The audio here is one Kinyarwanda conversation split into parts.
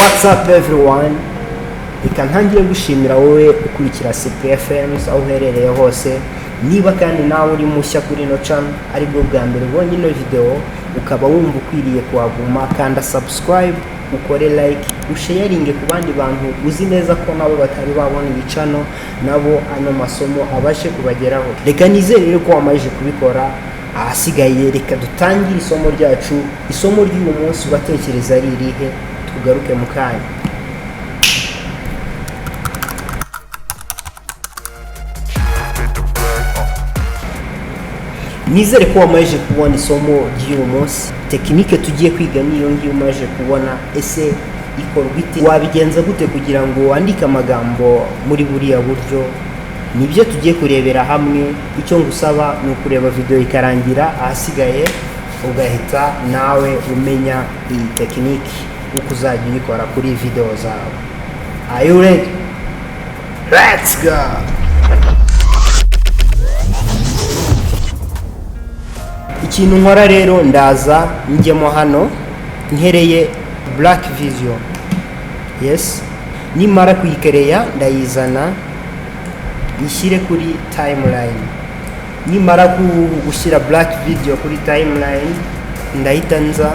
What's up everyone? Reka ntangire gushimira wowe ukurikira CPFM aho uherereye hose. Niba kandi nawe uri mushya kuri no channel ari bwo bwa mbere ubonye ino video ukaba wumva ukwiriye kuhaguma kanda subscribe, ukore like, usharinge ku bandi bantu uzi neza ko nabo batari babona iyi channel nabo ano masomo abashe kubageraho. Reka nizere ko wamaje kubikora. Ahasigaye reka dutangire isomo ryacu. Isomo ry'uyu munsi batekereza ari irihe? Tugaruke mu kanya. Nizere ko wamaje kubona isomo ry'uyu munsi. Tekinike tugiye kwiga niyo ngiyo umaje kubona. Ese ikorwa ite? Wabigenza gute kugira ngo wandike amagambo muri buriya buryo? Nibyo tugiye kurebera hamwe. Icyo ngusaba ni ukureba video ikarangira, ahasigaye ugahita nawe umenya iyi tekinike uko uzajya uyikora kuri video zawe. Are you ready? Let's go! Ikintu nkora rero ndaza njyemo hano nkereye black vision. Yes, nimara kuyikereya ndayizana ishyire kuri timeline. Nimara gushyira black video kuri timeline ndahita nza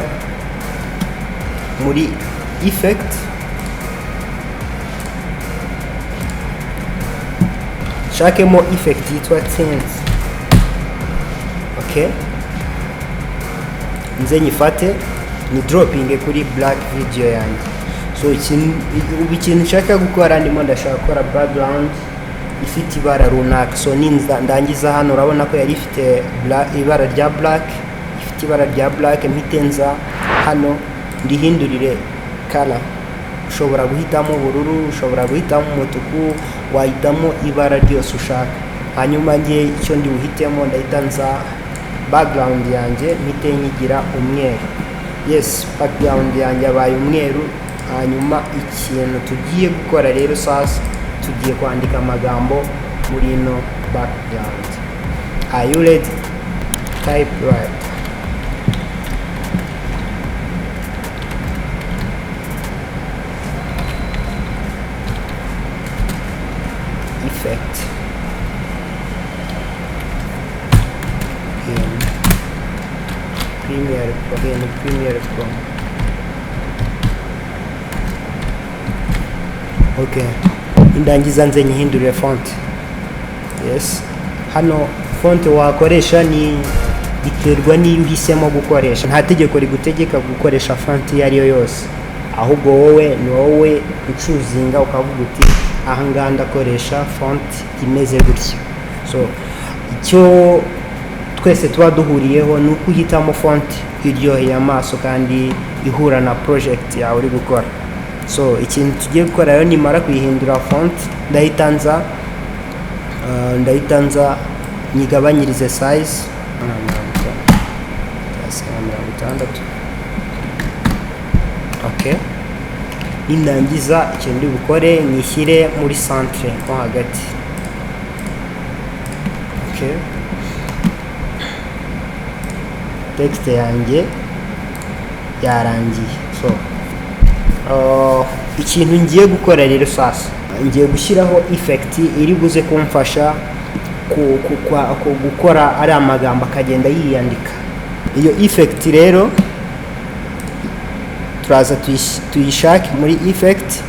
muri effect, shakemo effect yitwa tint. Okay, nze nyifate ni dropping kuri black video yanjye. So ikintu nshaka gukora ndimo ndashaka gukora background ifite ibara runaka. So ndangiza hano urabona ko yari ifite ibara rya black, ifite ibara rya black. Mpitenza hano ndihindurire color. Ushobora guhitamo ubururu, ushobora guhitamo umutuku, wahitamo ibara ryose ushaka. Hanyuma ngiye icyo ndi buhitemo ndahitanza background yanjye mpite nyigira umweru. Yes, background yanjye abaye umweru. Hanyuma ikintu tugiye gukora rero sasa tugiye kwandika amagambo muri ino background. Are you ready? Typewriter. Effect. Premiere Pro. Okay, indangiza nze nyihindurire font. Yes, hano font wakoresha ni biterwa niyo uhisemo gukoresha. Nta tegeko rigutegeka gukoresha font yari yo yose, ahubwo wowe ni wowe ucuzinga ukavuga uti aha ngaha ndakoresha font imeze gutya. So icyo twese tuba duhuriyeho ni ukuhitamo font iryoheye amaso kandi ihura na project yawe uri gukora. So ikintu tugiye gukora rero nimara kuyihindura font ndahitanza nyigabanyirize size 60. Okay, nindangiza ikintu ndi bukore nyishyire muri centre nko hagati. Okay, text yanjye yarangiye. So ikintu ngiye gukora rero sasa ngiye gushyiraho effect iri buze kumfasha gukora ari amagambo akagenda yiyandika. Iyo effect rero turaza tuyishake muri effect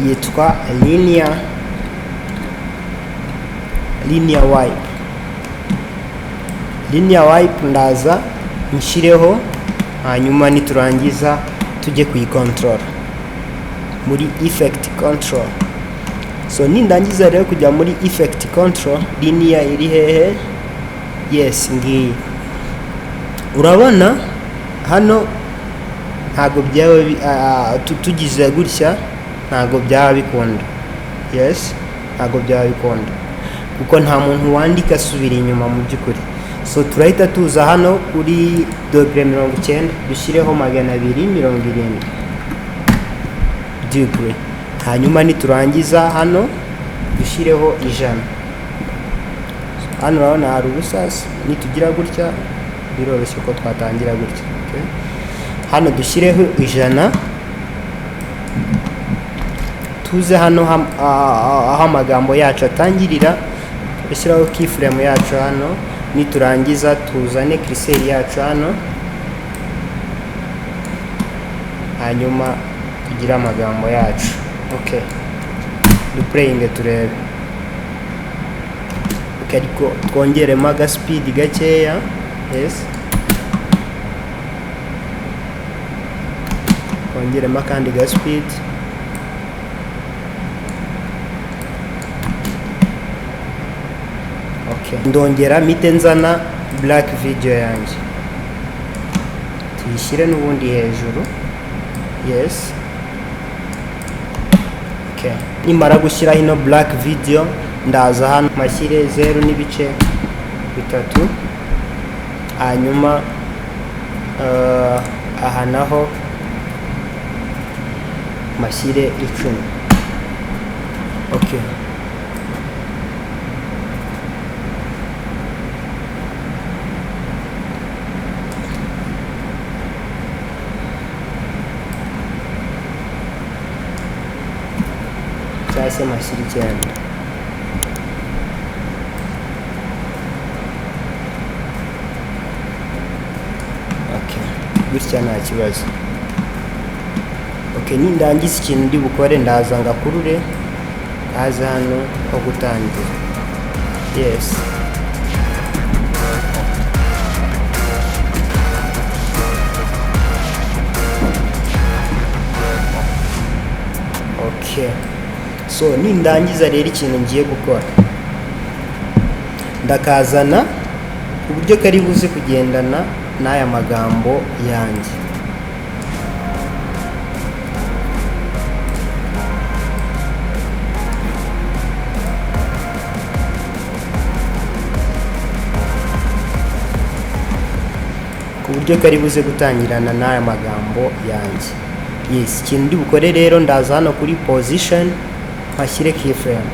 yitwa linear wipe. Linear wipe ndaza nshireho, hanyuma niturangiza tujye kuyicontrol muri effect control. So nindangiza rero kujya muri effect control, linear iri hehe? Yes, ngiyi. Urabona hano ntago byawe tugize gutya ntago byaba bikunda. Yes, ntago byaba bikunda kuko nta muntu wandika asubira inyuma mu byukuri. So turahita tuza hano kuri degree 90 dushireho 270 degree. Hanyuma niturangiza hano dushireho 100. Hano urabona hari ubusasi, nitugira gutya biroroshye ko twatangira gutya. Okay, hano dushyireho 100 tuze hano aho amagambo yacu atangirira, turashyiraho keyframe yacu hano, niturangiza tuzane cursor yacu hano, hanyuma tugire amagambo yacu. Okay, duplayinge turebe. Okay, ariko twongeremo aga speed gakeya. Yes, twongeremo kandi ga speed. Okay, ndongera mite nzana black video yanjye, tuyishyire n'ubundi hejuru. Yes, okay, nimara gushyiraho ino black video, ndaza hano mashyire 0 n'ibice 3, hanyuma aha naho mashyire 10. Okay, cyase mashyire 9. Gutya nta kibazo. Okay, nindangiza ikintu ndi bukore, ndaza ngakurure haza hano ho gutangira. Yes, okay, so nindangiza rero ikintu ngiye gukora, ndakazana uburyo kari buze kugendana n'aya magambo yanjye. Ku buryo kari buze gutangirana n'aya magambo yanjye. Yes, ikintu ndi bukore rero, ndaza hano kuri position, mpashyire keyframe,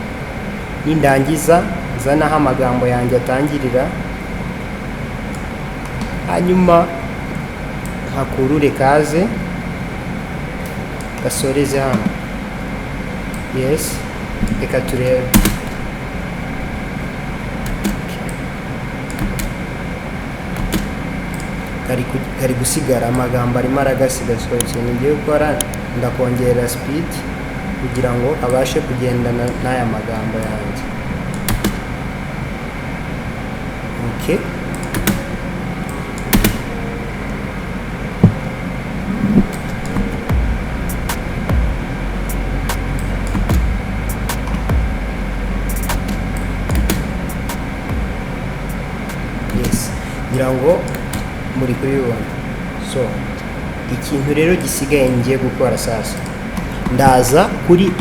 nindangiza nzanaho amagambo yanjye atangirira, hanyuma nkakurure kaze gasoreze hano. Yes, reka turebe. Kari gusigara amagambo arimo aragasiga. So ikintu ngiye gukora, ndakongera speed kugira ngo abashe kugendana n'aya magambo yanjye. Okay, kugira ngo muri kubibona. So ikintu rero gisigaye ngiye gukora sasa, ndaza kuri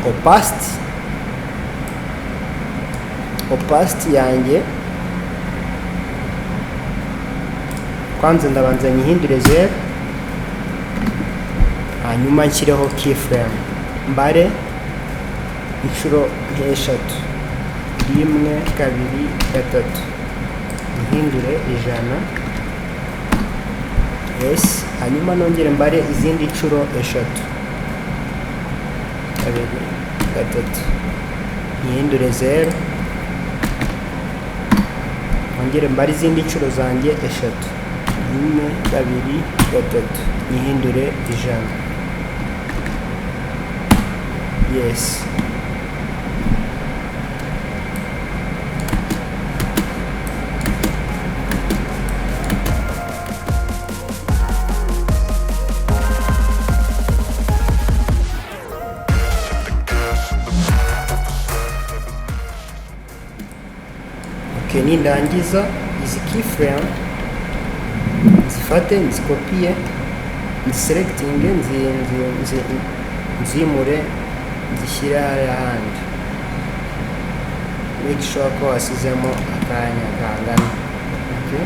opacity yanjye, kwanza ndabanza nyihindure 0, hanyuma nshyireho keyframe, mbare inshuro 3, 1, 2, 3, nhindure 100. Yes, hanyuma nongere mbare izindi nshuro 3, 2, 3, nhindure 0, nongere mbare izindi nshuro zanjye 3, 1, 2, 3, nhindure 100. Yes, nindangiza izi keyframe zifate nzikopiye, nziselectinge, nzimure, nzishyire ahandi. Make sure ko wasizemo akanya kangana. Okay,